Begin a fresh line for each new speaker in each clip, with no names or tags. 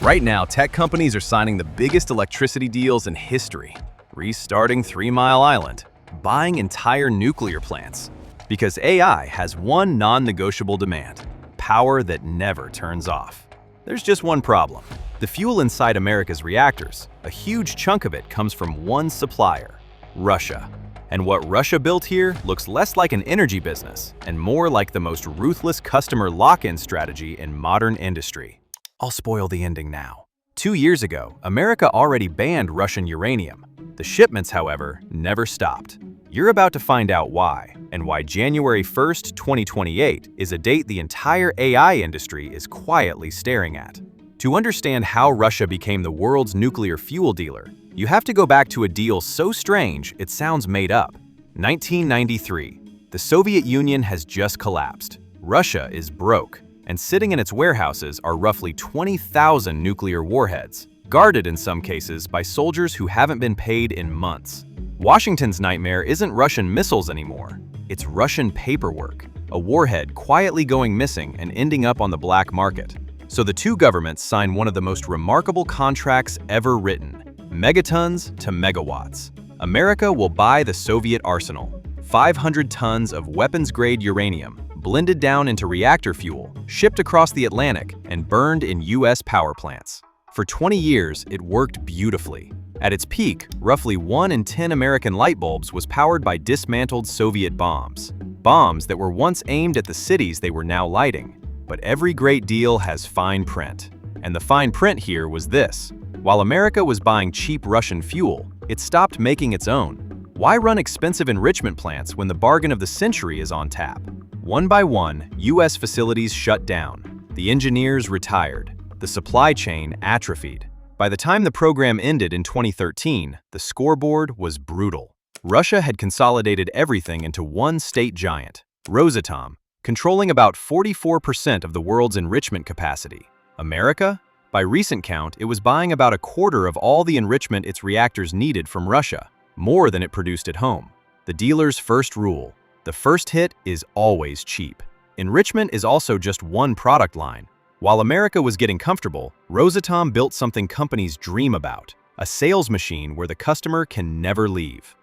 Right now, tech companies are signing the biggest electricity deals in history, restarting 3 Mile Island, buying entire nuclear plants. Because AI has one non-negotiable demand: power that never turns off. There's just one problem. The fuel inside America's reactors, a huge chunk of it comes from one supplier: Russia. And what Russia built here looks less like an energy business and more like the most ruthless customer lock-in strategy in modern industry. I'll spoil the ending now. 2 years ago, America already banned Russian uranium. The shipments, however, never stopped. You're about to find out why, and why January 1st, 2028 is a date the entire AI industry is quietly staring at. To understand how Russia became the world's nuclear fuel dealer, you have to go back to a deal so strange it sounds made up. 1993. The Soviet Union has just collapsed. Russia is broke, and sitting in its warehouses are roughly 20,000 nuclear warheads, guarded in some cases by soldiers who haven't been paid in months. Washington's nightmare isn't Russian missiles anymore. It's Russian paperwork, a warhead quietly going missing and ending up on the black market. So the two governments sign one of the most remarkable contracts ever written: megatons to megawatts. America will buy the Soviet arsenal, 500 tons of weapons-grade uranium, blended down into reactor fuel, shipped across the Atlantic, and burned in US power plants. For 20 years, it worked beautifully. At its peak, roughly 1 in 10 American light bulbs was powered by dismantled Soviet bombs. Bombs that were once aimed at the cities they were now lighting. But every great deal has fine print. And the fine print here was this: while America was buying cheap Russian fuel, it stopped making its own. Why run expensive enrichment plants when the bargain of the century is on tap? One by one, US facilities shut down. The engineers retired. The supply chain atrophied. By the time the program ended in 2013, the scoreboard was brutal. Russia had consolidated everything into one state giant, Rosatom, controlling about 44% of the world's enrichment capacity. America? By recent count, it was buying about a quarter of all the enrichment its reactors needed from Russia, more than it produced at home. The dealer's first rule: the first hit is always cheap. Enrichment is also just one product line. While America was getting comfortable, Rosatom built something companies dream about: a sales machine where the customer can never leave.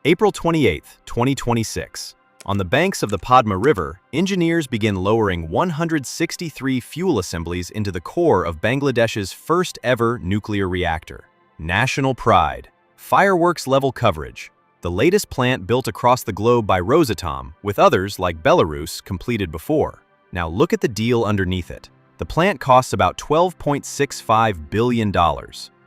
April 28, 2026. On the banks of the Padma River, engineers begin lowering 163 fuel assemblies into the core of Bangladesh's first ever nuclear reactor. National pride. Fireworks-level coverage. The latest plant built across the globe by Rosatom, with others like Belarus completed before. Now look at the deal underneath it. The plant costs about $12.65 billion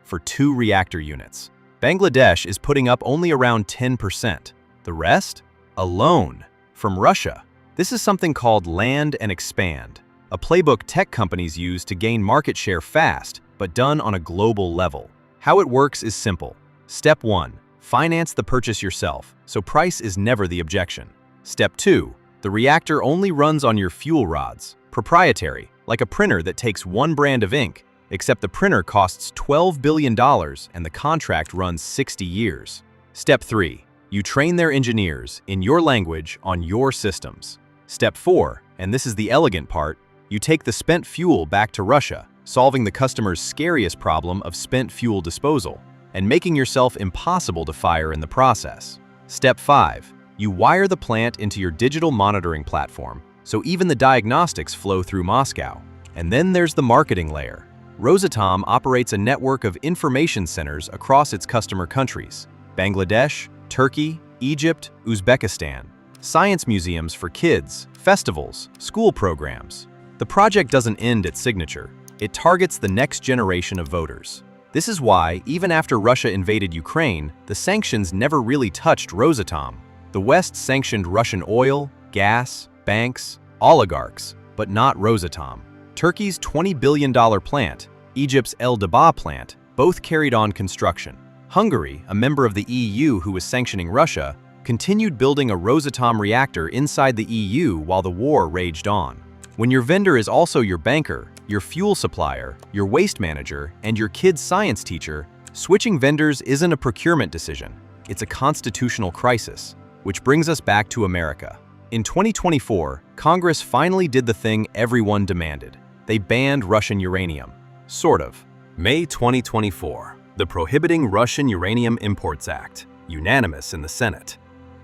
for 2 reactor units. Bangladesh is putting up only around 10%. The rest? A loan from Russia. This is something called land and expand, a playbook tech companies use to gain market share fast, but done on a global level. How it works is simple. Step 1. Finance the purchase yourself, so price is never the objection. Step 2. The reactor only runs on your fuel rods, proprietary, like a printer that takes one brand of ink, except the printer costs $12 billion and the contract runs 60 years. Step 3. You train their engineers, in your language, on your systems. Step 4, and this is the elegant part, you take the spent fuel back to Russia, solving the customer's scariest problem of spent fuel disposal, and making yourself impossible to fire in the process. Step 5. You wire the plant into your digital monitoring platform, so even the diagnostics flow through Moscow. And then there's the marketing layer. Rosatom operates a network of information centers across its customer countries: Bangladesh, Turkey, Egypt, Uzbekistan. Science museums for kids, festivals, school programs. The project doesn't end at signature. It targets the next generation of voters. This is why, even after Russia invaded Ukraine, the sanctions never really touched Rosatom. The West sanctioned Russian oil, gas, banks, oligarchs, but not Rosatom. Turkey's $20 billion plant, Egypt's El Dabaa plant, both carried on construction. Hungary, a member of the EU who was sanctioning Russia, continued building a Rosatom reactor inside the EU while the war raged on. When your vendor is also your banker, your fuel supplier, your waste manager, and your kid's science teacher, switching vendors isn't a procurement decision. It's a constitutional crisis. Which brings us back to America. In 2024, Congress finally did the thing everyone demanded. They banned Russian uranium. Sort of. May 2024, the Prohibiting Russian Uranium Imports Act, unanimous in the Senate.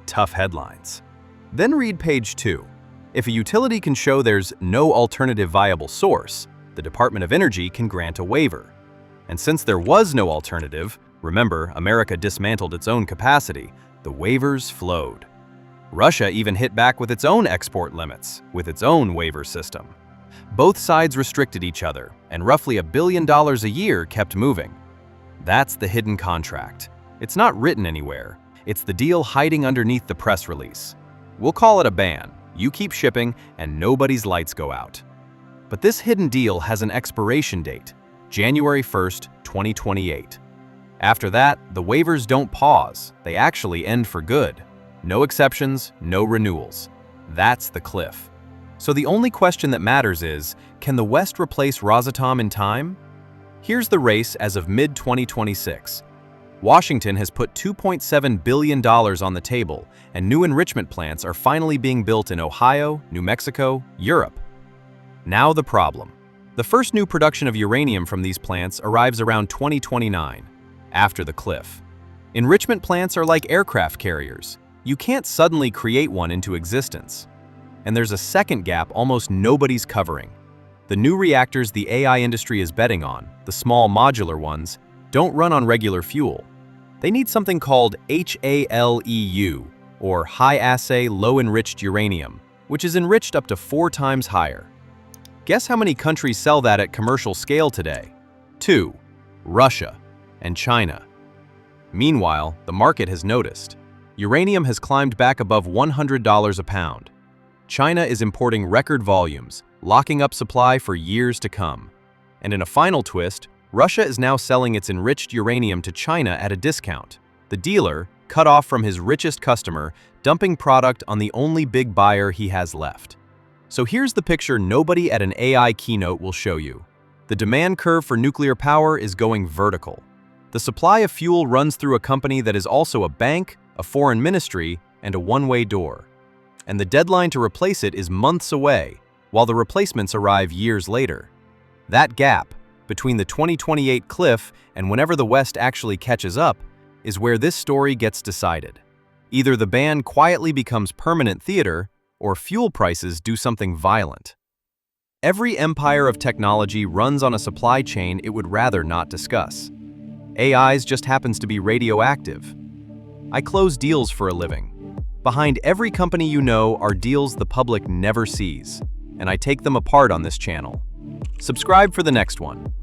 Tough headlines. Then read page 2. If a utility can show there's no alternative viable source, the Department of Energy can grant a waiver. And since there was no alternative, remember, America dismantled its own capacity, the waivers flowed. Russia even hit back with its own export limits, with its own waiver system. Both sides restricted each other, and roughly $1 billion a year kept moving. That's the hidden contract. It's not written anywhere. It's the deal hiding underneath the press release. We'll call it a ban. You keep shipping, and nobody's lights go out. But this hidden deal has an expiration date, January 1st, 2028. After that, the waivers don't pause. They actually end for good. No exceptions, no renewals. That's the cliff. So the only question that matters is, can the West replace Rosatom in time? Here's the race as of mid-2026. Washington has put $2.7 billion on the table, and new enrichment plants are finally being built in Ohio, New Mexico, Europe. Now the problem. The first new production of uranium from these plants arrives around 2029, after the cliff. Enrichment plants are like aircraft carriers. You can't suddenly create one into existence. And there's a second gap almost nobody's covering. The new reactors the AI industry is betting on, the small modular ones, don't run on regular fuel. They need something called HALEU, or high-assay low-enriched uranium, which is enriched up to 4 times higher. Guess how many countries sell that at commercial scale today? 2. Russia and China. Meanwhile, the market has noticed. Uranium has climbed back above $100 a pound. China is importing record volumes, locking up supply for years to come. And in a final twist, Russia is now selling its enriched uranium to China at a discount. The dealer, cut off from his richest customer, dumping product on the only big buyer he has left. So here's the picture nobody at an AI keynote will show you. The demand curve for nuclear power is going vertical. The supply of fuel runs through a company that is also a bank, a foreign ministry, and a one-way door. And the deadline to replace it is months away, while the replacements arrive years later. That gap, between the 2028 cliff and whenever the West actually catches up, is where this story gets decided. Either the ban quietly becomes permanent theater, or fuel prices do something violent. Every empire of technology runs on a supply chain it would rather not discuss. AI's just happens to be radioactive. I close deals for a living. Behind every company you know are deals the public never sees, and I take them apart on this channel. Subscribe for the next one.